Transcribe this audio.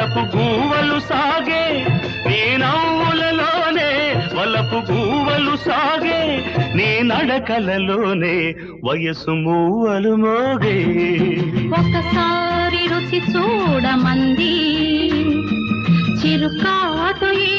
వలపు గూవలు సాగే నీ నవ్వులలోనే వలపు గూవలు సాగే నీ నడకలలోనే వయసు మూవలు మోగే ఒకసారి రుచి చూడమంది చిరుకాటు ఈ